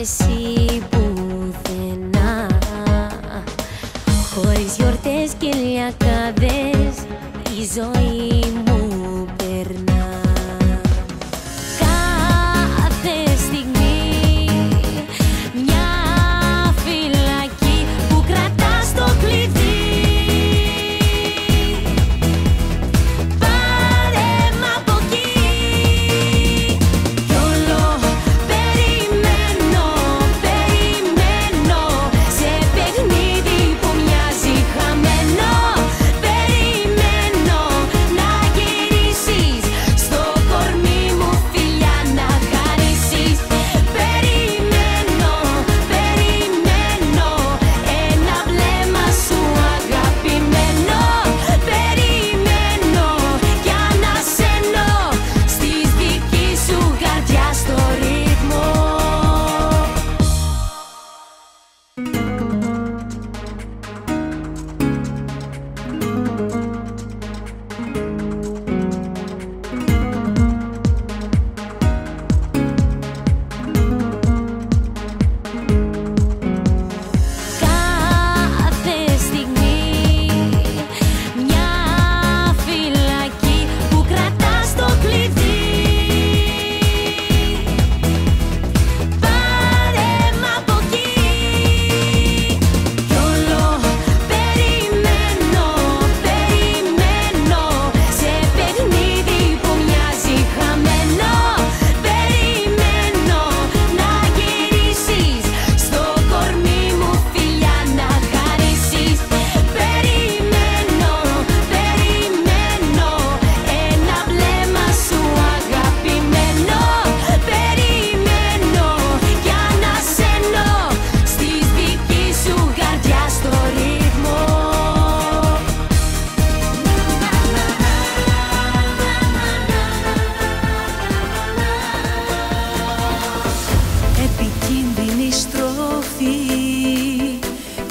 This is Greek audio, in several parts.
εσύ πουθενά. Χωρίς γιορτές και λιακάδες η ζωή μου περνά. Κάθε στιγμή μια φυλακή που κρατά στο κλειδί.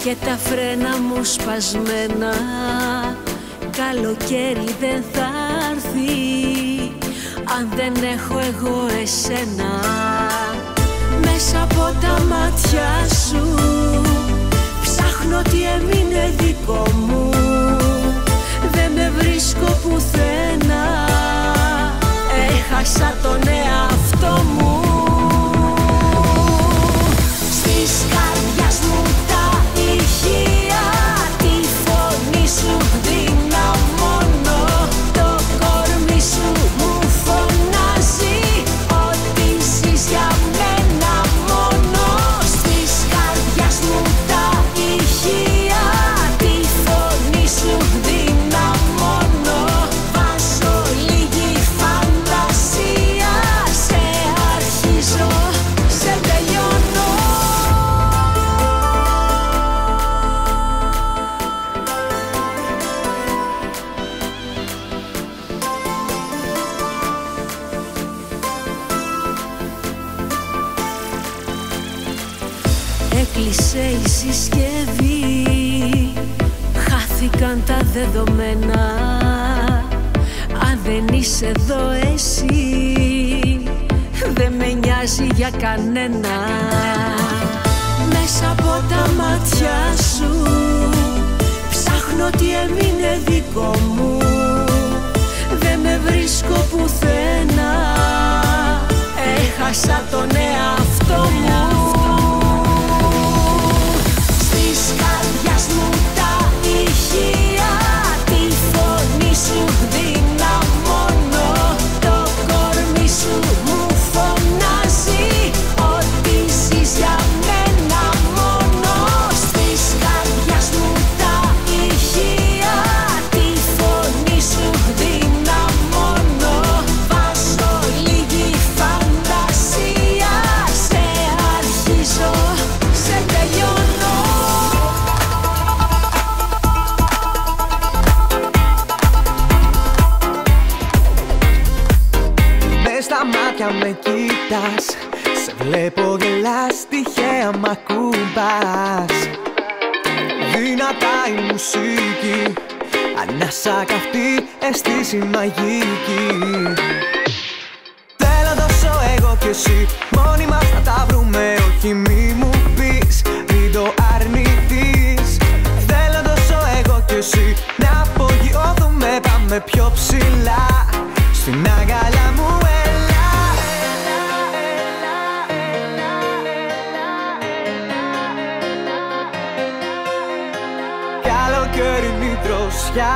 Και τα φρένα μου σπασμένα, καλοκαίρι δεν θα έρθει αν δεν έχω εγώ εσένα. Μέσα από τα μάτια σου ψάχνω τι έμεινε δικό μου. Δεν με βρίσκω πουθενά, έχασα τον εαυτό μου. Στις καρδιάς μου τα ηχεία, τη φωνή σου δυναμώνω. Το κορμί σου μου φωνάζει ότι ζεις για μένα μόνο. Στις καρδιάς μου τα ηχεία, τη φωνή σου δυναμώνω. Βάζω λίγη φαντασία, σε αρχίζω, σε τελειώνω. Έκλεισε η συσκευή, χάθηκαν τα δεδομένα. Αν δεν είσαι εδώ εσύ, δεν με νοιάζει για κανένα. Μέσα από τα μάτια σου ψάχνω τι έμεινε δικό μου. Δεν με βρίσκω πουθενά, έχασα τον εαυτό μου. Στις καρδιάς μου τα ηχεία, τη φωνή σου δυναμώνω. Το κορμί σου μου φωνάζει ότι ζεις για μένα μόνο. Στις καρδιάς μου τα ηχεία, τη φωνή σου δυναμώνω. Βάζω λίγη φαντασία, σε αρχίζω, σε τελειώνω. Μες στα μάτια με κοίτας, σε βλέπω γελάς, τυχαία μ' ακουμπάς. Δυνατά η μουσική, ανάσα καυτή, αίσθηση μαγική. Θέλω τόσο εγώ κι εσύ, μόνοι μας να τα βρούμε, όχι όχι μη μου πεις, μην το αρνηθείς. Θέλω τόσο εγώ κι εσύ να απογειώθουμε, πάμε πιο ψηλά. Στην αγκαλιά μου έλα. Καλοκαιρινή δροσιά.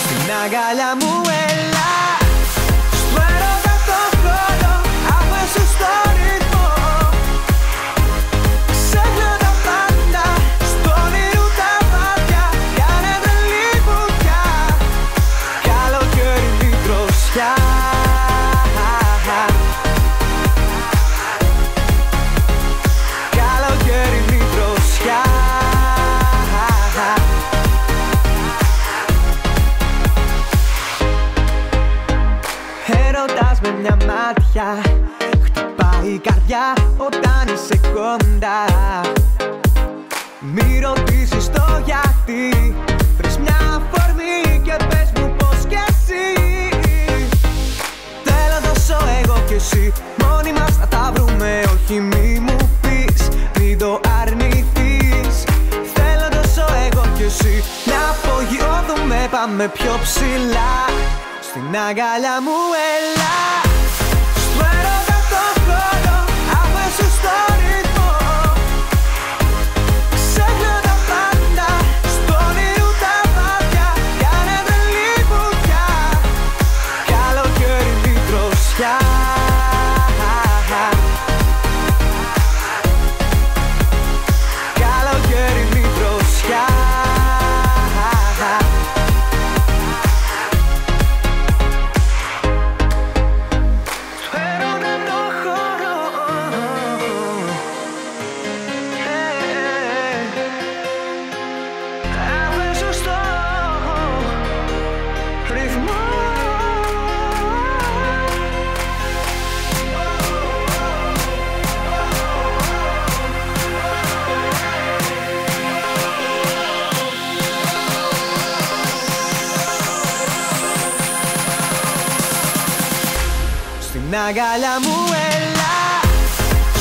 Στην αγκαλιά μου έλα. Στο έρωτα το χώρο, αμέσως στο ρυθμό. Ξέχνα τα πάντα, στο όνειρο τα μάτια. Κάνε τρελή βουτιά, καλοκαιρινή δροσιά. Καλοκαιρινή δροσιά. Έρωτας με μια μάτια, χτυπάει η καρδιά όταν είσαι κοντά. Μη ρωτήσεις το γιατί, βρες μια αφορμή και πες μου πως κι εσύ. Θέλω τόσο εγώ κι εσύ, μόνοι μας θα τα βρούμε, όχι μη μου πεις, μην το αρνηθείς. Θέλω τόσο εγώ κι εσύ να απογειώθουμε, πάμε πιο ψηλά. Στην αγκαλιά μου έλα. Στο έρωτα το χώρο, αμέσως στο ρυθμό. Ξέχνα τα πάντα, στο όνειρο τα μάτια. Κάνε τρελή βουτιά, καλοκαιρινή δροσιά. Καλοκαιρινή δροσιά. Στην αγκαλιά μου έλα.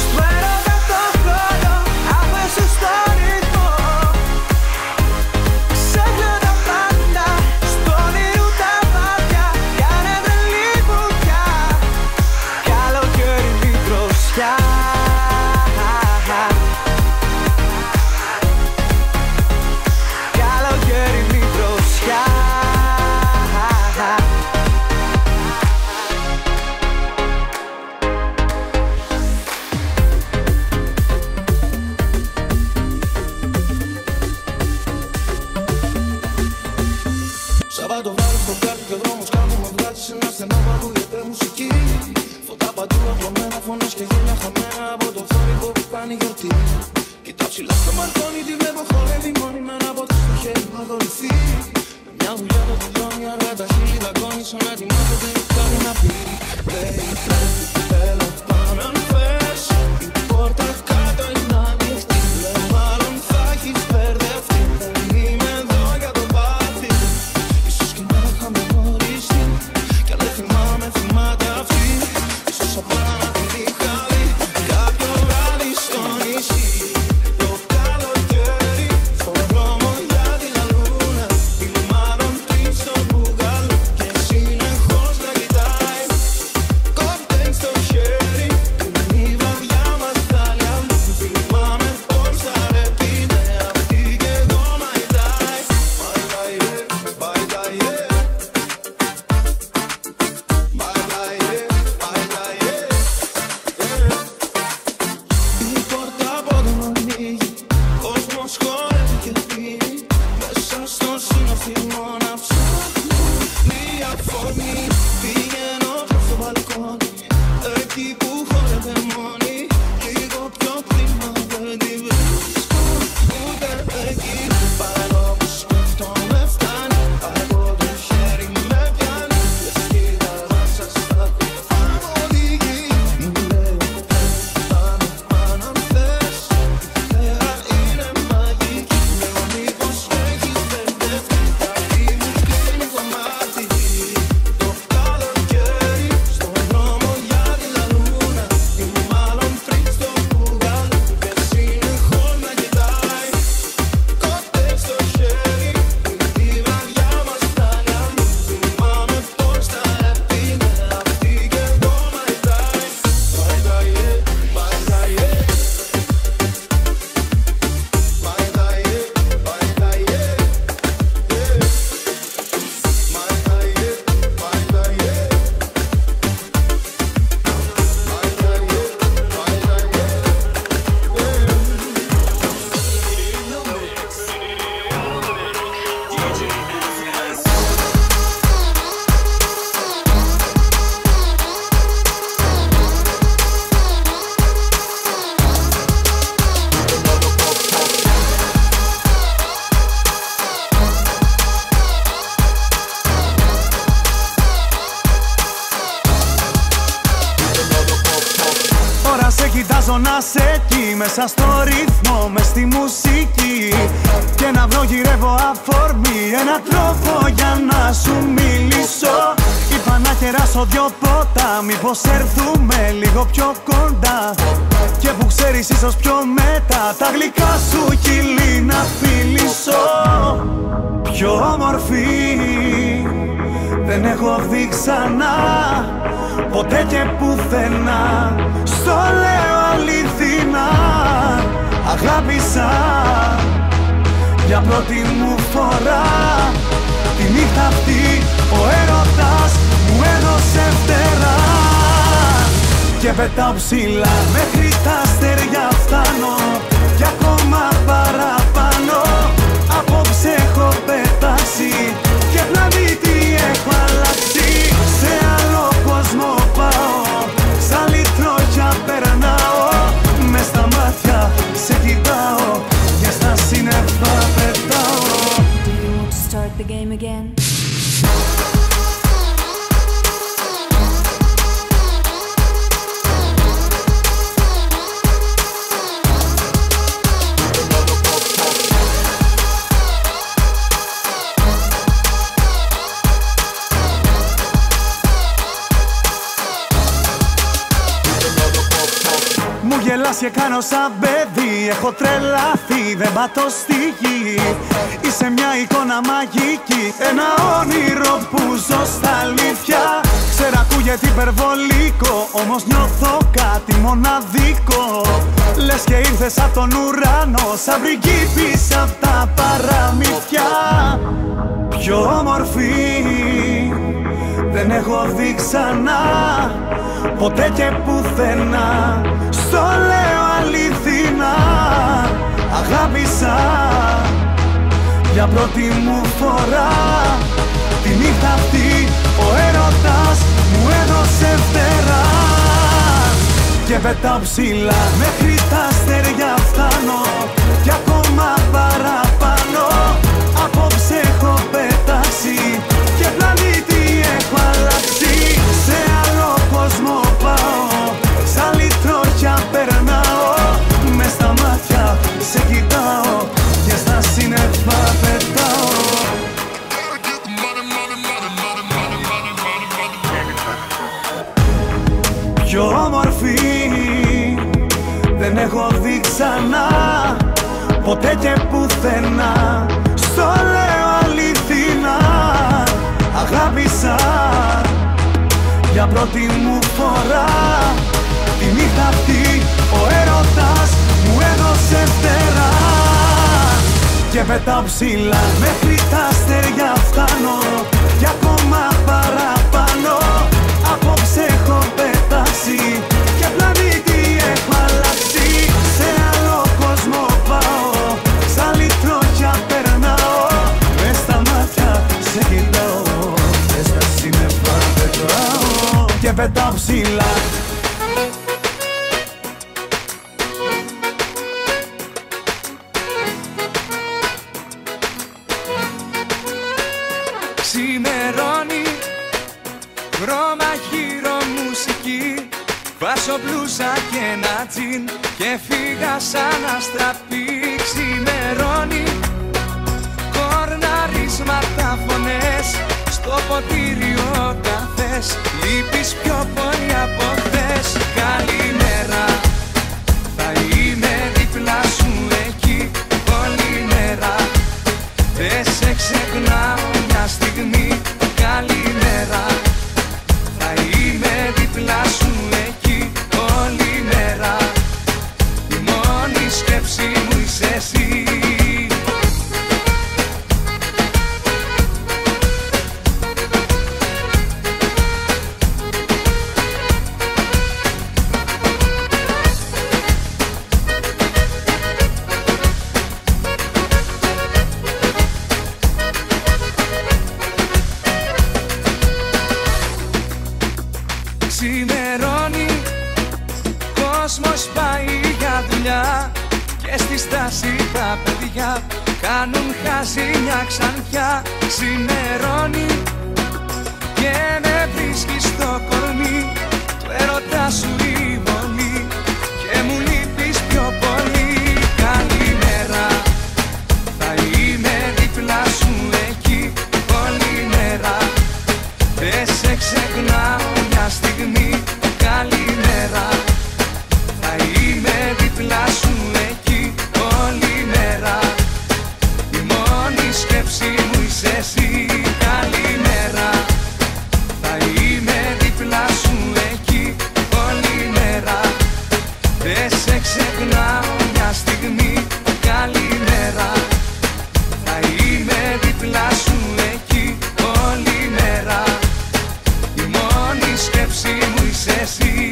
Στο έρωτα το χώρο, αμέσως στο ρυθμό. Ξέχνα τα πάντα, στο όνειρο τα μάτια. Κάνε τρελή βουτιά, καλοκαιρινή δροσιά. Καλοκαιρινή δροσιά. Σαββάτο βράδυ στο κάρτι και ο δρόμος κάνουμε βγάζει σε ένα στενό που ακούγεται μουσική. Φωτά παντού απλωμένα, φωνές και γέλια χαμένα από το θόρυβο που κάνει γιορτή. Κοιτάω ψηλά στο μπαλκόνι, τη βλέπω χορεύει μόνη με ένα ποτέ στο χέρι που ακολουθεί. Με μια δουλειά το τελειώνει αργά, τα χείλη δαγκώνει σαν να ετοιμάζεται κάτι να πει. Λέει θέλω πάνω αν θες, η πόρτα κάτω είναι ανοιχτή. Λέω μάλλον θα έχεις μπερδευτεί, δεν είμαι εδώ για το πάρτι. Ίσως και να είχαμε γνωριστεί, κι αν δεν θυμάμαι θυμάται αυτή. Ίσως απλά να την είχα δει κάποιο βράδυ στο νησί. Το καλοκαίρι, στον δρόμο για την λαγούνα, φιλμάρων πριν στο μπουγάλο και συνεχώς να κοιτάει. Κόκτέιλ στο χέρι, είναι η βραδιά μας τα λιάμ. Θυμάμαι πως θα ρεπίνε αυτή και εγώ my die. My die, my die, my die, my die. Η πόρτα από τον ανοίγει, κόσμος χορεύει και πίνει. Μέσα στο σύννεφι μόνα ψάχνω μια φωνή. Πηγαίνω προς το μπαλκόνι, εκεί που χορεύε μόνη. Λίγο πιο πριν δεν τη βρίσκω ούτε εκεί. Παρόλο που σκέφτομαι φτάνει, από το χέρι με πιάνει. Λες κοίτα σας θα μ' οδηγεί. κοιτάζω να σε εκεί, μέσα στο ρυθμό, μες στη μουσική. Και να βρω γυρεύω αφορμή, έναν τρόπο για να σου μιλήσω. Είπα να κεράσω δυο ποτά, μήπως έρθουμε λίγο πιο κοντά. Και που ξέρεις ίσως πιο μετά, τα γλυκά σου χείλη να φιλήσω. Πιο όμορφη δεν έχω δει ξανά, ποτέ και πουθενά. Στο λέω αληθινά, αγάπησα για πρώτη μου φορά. Τη νύχτα αυτή ο έρωτας μου έδωσε φτερά. Και πετάω ψηλά μέχρι τα αστέρια φτάνω, κι ακόμα παραπάνω. Απόψε έχω πετάξει και πλανήτη έχω αλλάξει. Σε άλλο κόσμο πάω, σαν λιτρόκια περνάω. Μες στα μάτια σε κοιτάω και στα σύννεφα πετάω. Do you want to start the game again? Γελάς και κάνω σαν παιδί, έχω τρελαθεί, δεν πατώ στη γη. Είσαι μια εικόνα μαγική, ένα όνειρο που ζω στα αλήθεια. Ξέρω ακούγεται υπερβολικό, όμως νιώθω κάτι μοναδικό. Λες και ήρθες απ' τον ουρανό, σαν πριγκίπης απ' τα παραμύθια. Πιο όμορφη δεν έχω δει ξανά, ποτέ και πουθενά. Στο λέω αληθινά, αγάπησα για πρώτη μου φορά. Τη νύχτα αυτή ο έρωτας μου έδωσε φτερά. Και πετάω ψηλά μέχρι τα αστέρια φτάνω, κι ακόμα παραπάνω. Απόψε έχω πετάξει και πλανήτη έχω αλλάξει. Σε άλλο κόσμο πάω, σαν λιτρόκια περνάω. Μες στα μάτια σε κοιτάω και στα σύννεφα πετάω. Πιο όμορφη δεν έχω δει ξανά, ποτέ και πουθενά. Στο λέω αληθινά, αγάπησα για πρώτη μου φορά. Τη νύχτα αυτή ο έρωτας μου έδωσε φτερά. Και πετάω ψηλά μέχρι τα αστέρια φτάνω, κι ακόμα παραπάνω. Απόψε έχω πετάξει και πλανήτη έχω αλλάξει. Σε άλλο κόσμο πάω, σαν λιτρόκια περνάω. Μες στα μάτια σε κοιτάω και στα σύννεφα πετάω. Και πετάω ψηλά. Ξημερώνει, χρώμα γύρω μουσική. Βάζω μπλούζα και ένα τζιν και φύγα σαν αστραπή. Ξημερώνει, κορναρίσματα φωνές. Στο ποτήριο καφές, λείπεις πιο πολύ από χθες. Καλημέρα, θα είμαι δίπλα σου εκεί όλη μέρα. Δεν σε ξεχνάω μια στιγμή. Καλημέρα, θα είμαι δίπλα σου εκεί όλη μέρα. Η μόνη σκέψη μου είσαι εσύ. Ξημερώνει, κόσμος πάει για δουλειά και στη στάση τα παιδιά κάνουν χαζίνια ξανθιά. Ξημερώνει και με βρίσκει στο κορμί του έρωτα σου η βολή. Και ξεχνάω μια στιγμή. Καλημέρα. Θα είμαι δίπλα σου εκεί όλη μέρα. Η μόνη σκέψη μου είσαι εσύ.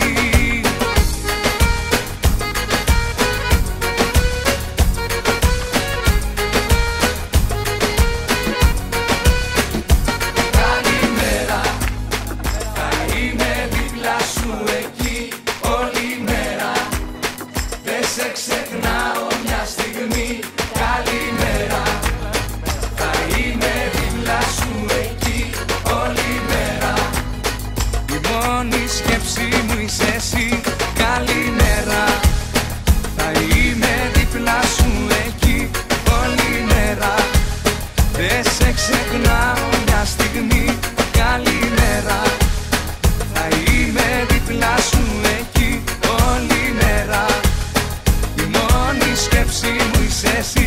Καλημέρα. Θα είμαι δίπλα σου εκεί όλη μέρα. Δεν σε ξεχνάω μια στιγμή. Καλημέρα. Θα είμαι δίπλα σου εκεί όλη μέρα. Η μόνη σκέψη μου είσαι εσύ. Καλημέρα. Θα είμαι δίπλα σου εκεί όλη μέρα. Δεν σε ξεχνάω μια στιγμή. Καλημέρα. Θα είμαι δίπλα σου εκεί όλη μέρα. Η μόνη σκέψη μου είσαι εσύ.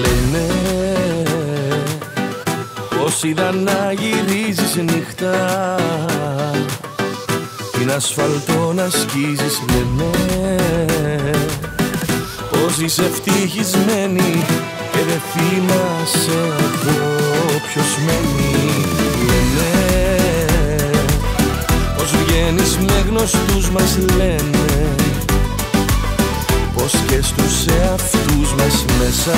Λένε πως είδα να γυρίζεις νύχτα, την ασφαλτό να σκίζεις. Λένε πως είσαι ευτυχισμένη και δεν θυμάσαι το ποιος μένει. Λένε πως βγαίνεις με γνωστούς, μας λένε πως και στους εαυτούς μας μέσα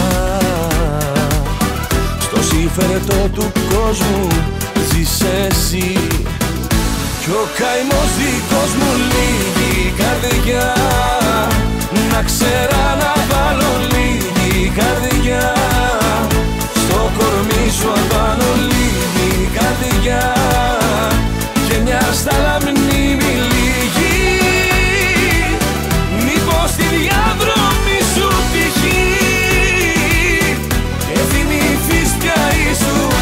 στο σύμφερτο του κόσμου ζεις εσύ. Κι ο καημός δικός μου λίγη καρδιά, να ξέρα να βάλω λίγη καρδιά. Στο κορμί σου απάνω λίγη καρδιά και μια σταλαμνή λίγη. Μήπως τη διαδρομή σου τυχεί και θυμηθείς πια ήσουν.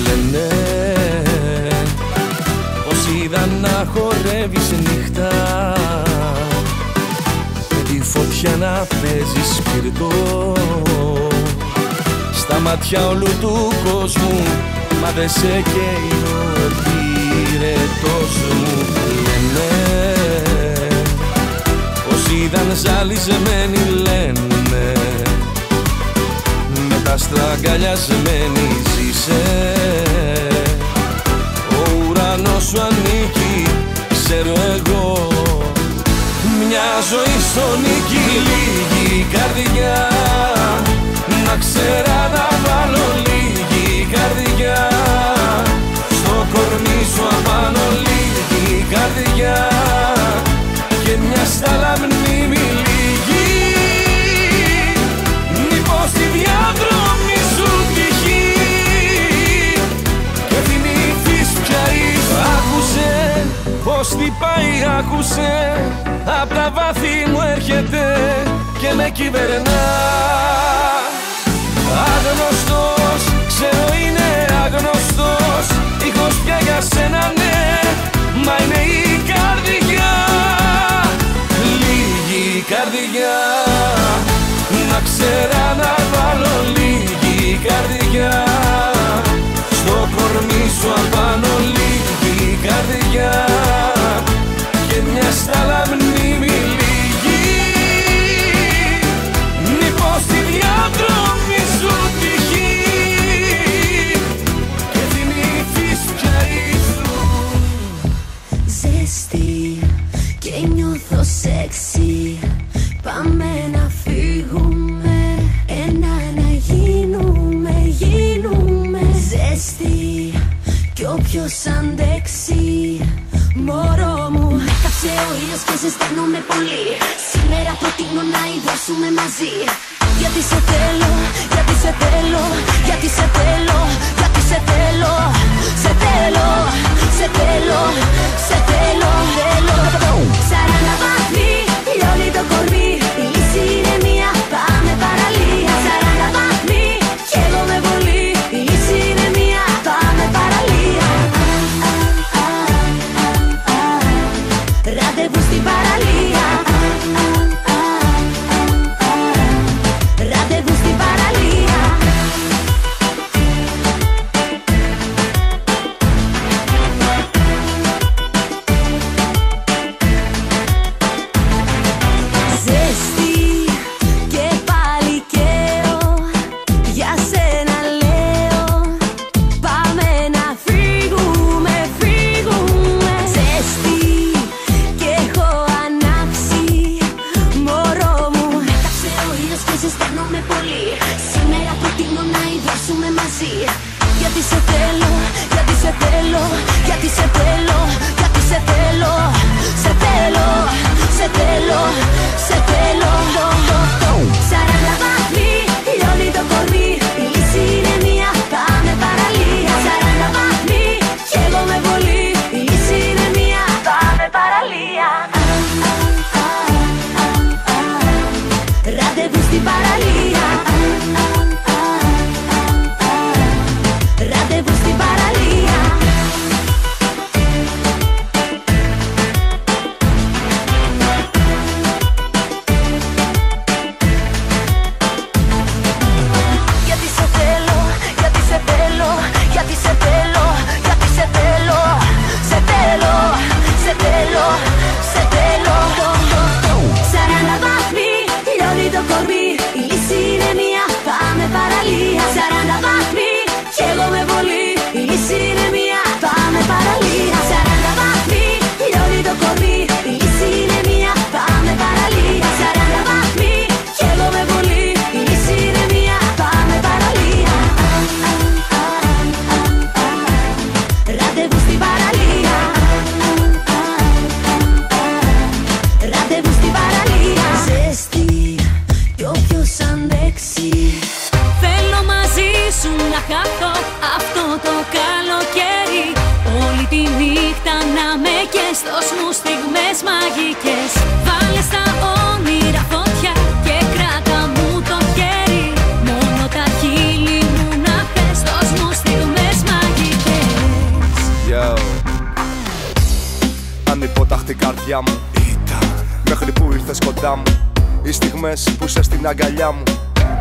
Λένε πως είδα να χορεύεις νύχτα, με τη φωτιά να παίζεις σπιρτό στα μάτια όλου του κόσμου, μα δεν σε καίει ο πυρετός μου. Λένε πως είδαν ζαλισμένοι, λένε με τα στραγγαλιασμένοι ζήσε. Ο ουρανός σου ανήκει, ξέρω εγώ, μια ζωή στον νίκη. Λίγη καρδιά, να ξέρα να βάλω λίγη καρδιά. Στο κορμί σου απάνω λίγη καρδιά και μια σταλαμνή λίγη. Μήπως τη διαδρομή σου τυχεί και θυμηθείς πια ήσουν. Άκουσε πως τι πάει, άκουσε, απ' τα βάθη μου έρχεται και με κυβερνά. Άγνωστος, ξέρω είναι άγνωστος, ήχος πια για σένα ναι, μα είναι η καρδιά. Λίγη καρδιά, να ξέρα να βάλω λίγη καρδιά. Στο κορμί σου απάνω λίγη καρδιά και μια σταλαμνή λίγη. Μήπως τη διαδρομή σου τυχεί και θυμηθείς πια ήσουν. Ζέστη και νιώθω σεξι, πάμε να φύγουμε, ένα να γίνουμε, γίνουμε. Ζέστη κι όποιος αντέξει, μωρό μου, Πέταξε ο ήλιος και ζεσταίνομαι πολύ. Σήμερα προτείνω να ιδρώσουμε μαζί. Γιατί σε θέλω, γιατί σε θέλω, γιατί σε θέλω, γιατί σε θέλω. Σε θέλω, σε θέλω, σε θέλω, θέλω. 40 βαθμοί, λιώνει το κορμί. Η λύση είναι μία, πάμε παραλία. 40 βαθμοί, καίγομαι πολύ. Η λύση είναι μία, πάμε παραλία. Ραντεβού στην παραλία. Ραντεβού στην παραλία. Ζέστη και πάλι καίω, για σένα λέω. Πάμε να φύγουμε, φύγουμε. Ζέστη και έχω ανάψει, μωρό μου. Πέταξε ο ήλιος και ζεσταίνομαι πολύ. Σήμερα προτείνω να ιδρώσουμε μαζί. Γιατί σε θέλω, γιατί σε θέλω, γιατί σε θέλω, γιατί σε θέλω. Σε θέλω, σε θέλω, σε θέλω. 40 βαθμοί, λιώνει το κορμί. Η λύση είναι μία, πάμε παραλία. 40 βαθμοί, καίγομαι πολύ. Η λύση είναι μία, πάμε παραλία. Ραντεβού στην παραλία. Ραντεβού στην παραλία. Γιατί σε θέλω, γιατί σε θέλω, γιατί σε θέλω, γιατί σε θέλω. Σε θέλω, σε θέλω, σε θέλω. 40 βαθμοί, λιώνει το κορμί. Η λύση είναι μία, πάμε παραλία. 40 βαθμοί, καίγομαι πολύ. Η λύση είναι μία, πάμε παραλία. 40 βαθμοί, λιώνει το κορμί. Η λύση είναι μία, πάμε παραλία. 40 βαθμοί, καίγομαι πολύ. Η λύση είναι μία, πάμε παραλία. Ραντεβού στην παραλία. Ραντεβού στην παραλία. Ζέστη κι όποιος αντέξει. Θέλω μαζί σου να χαθώ αυτό το καλοκαίρι. Όλη τη νύχτα να με καίστος μου στιγμές μαγικές. Βάλε στα όνειρα φωτιά και κράτα μου το χέρι. Μόνο τα χείλη μου να πέστος μου στιγμές μαγικές. Yo. Ανυπόταχτη καρδιά μου ήταν μέχρι που ήρθες κοντά μου. Οι στιγμές που είσαι στην αγκαλιά μου,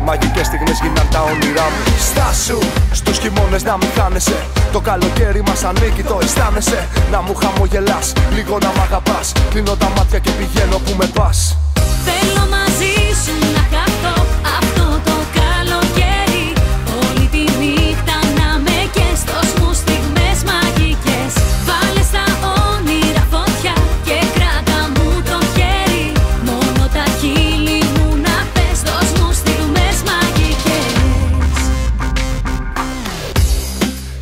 μαγικές στιγμές γίναν τα όνειρά μου. Στάσου στους χειμώνες να μην χάνεσαι. Το καλοκαίρι μας ανήκει, το αισθάνεσαι. Να μου χαμογελάς, λίγο να μ' αγαπάς. Κλείνω τα μάτια και πηγαίνω που με πας. Θέλω μαζί σου να χαθώ αυτό το καλοκαίρι. Όλη τη νύχτα να με καίστος μου στιγμές μαγικές. Βάλε στα όνειρα φωτιά και κράτα μου το χέρι. Μόνο τα χείλη μου να πέστος μου στιγμές μαγικές.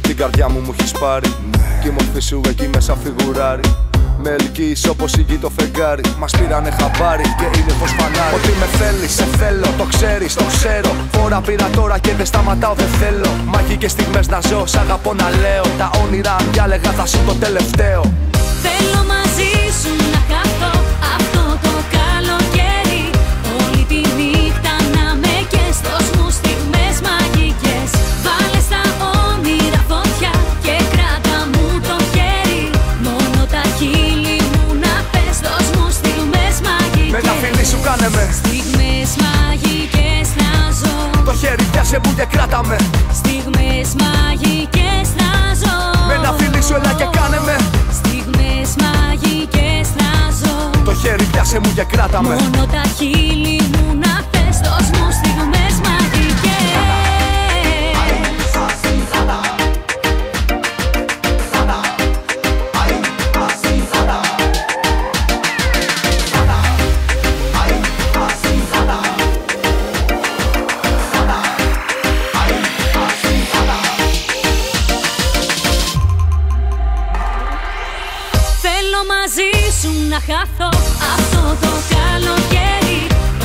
Την καρδιά μου έχεις πάρει, κι η μορφή σου εκεί μέσα φιγουράρει. Με ελκύεις όπως η γη το φεγγάρι. Μας πήρανε χαμπάρι και είναι φως φανάρι. Ότι με θέλεις, σε θέλω, το ξέρεις, το ξέρω. Φορά πήρα τώρα και δεν σταματάω, δεν θέλω. Μαγικές στιγμές να ζω, σ' αγαπώ να λέω. Τα όνειρα αν διάλεγα θα σου το τελευταίο. Θέλω μαζί σου να χαθώ αυτό το καλοκαίρι. Όλη τη νύχτα να με καίστος μου στιγμές μαγικές. Βάλε στα όνειρα φωτιά και κράτα μου το χέρι. Μόνο τα χείλη μου να πέστος μου στιγμές μαγικές. Με ένα φιλί σου κάνε με στιγμές μαγικές να ζω. Το χέρι πιάσε μου και κράτα με. Στιγμές μαγικές να ζω. Με ένα φιλί σου έλα και κάνε με. Στιγμές μαγικές να ζω. Το χέρι πιάσε μου και κράτα με. Μόνο τα χείλη μου να πέστος μου στιγμές μαγικές. Θέλω μαζί σου να χαθώ αυτό το καλοκαίρι.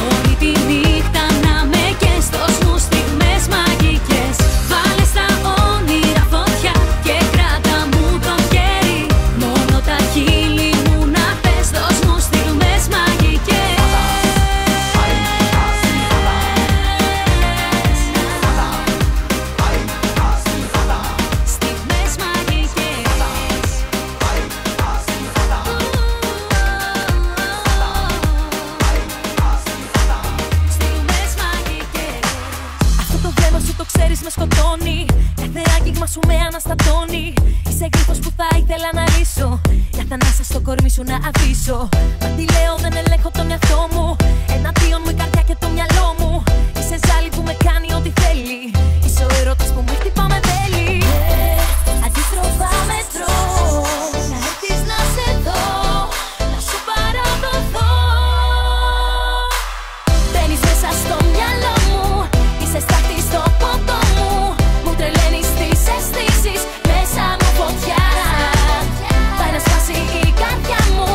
Όλη τη νύχτα να με καίς, δώσ' μου στιγμές μαγικές. Βάλε στα όνειρα φωτιά και κράτα μου το χέρι. Μόνο τα χείλη μου να πες, δώσ' μου στιγμές μαγικές. Με σκοτώνει, κάθε άγγιγμα σου με αναστατώνει. Είσαι γρίφος που θα ήθελα να λύσω, για θανάσα στο κορμί σου να αφήσω. Μα τι λέω, δεν ελέγχω τον εαυτό μου. Εναντίον μου η καρδιά και το μυαλό μου. Είσαι ζάλι που με κάνει ό,τι θέλει. Είσαι ο έρωτας που με χτυπά με βέλη. Αντίστροφα μετρώ, να έρθεις να σε δω, να σου παραδοθώ. Μπαίνεις μέσα στο μυαλό μου, είσαι στάχτη στο ποτό μου. Μου τρελαίνεις τις αισθήσεις, μέσα μου φωτιά. Πάει να σπάσει η καρδιά μου,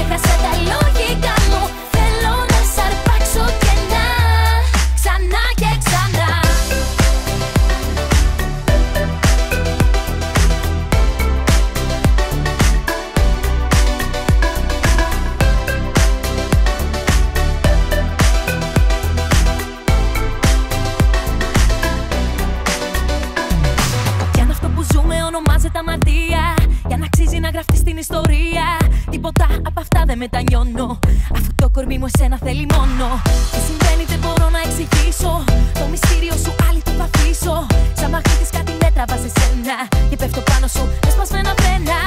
έχασε τα λογικά μου. Θέλω να σ' αρπάξω κενά, ξανά και ξανά. Κι αν αυτό που ζούμε ονομάζεται αμαρτία, για να αξίζει να γραφτεί στην ιστορία, τίποτα απ' αυτά δεν μετανιώνω, αφού το κορμί μου εσένα θέλει μόνο. Τι συμβαίνει δεν μπορώ να εξηγήσω, το μυστήριο σου άλλη του θα αφήσω. Σαν μαγνήτης κάτι μέτρα βάζει σένα, και πέφτω πάνω σου με σπασμένα φρένα.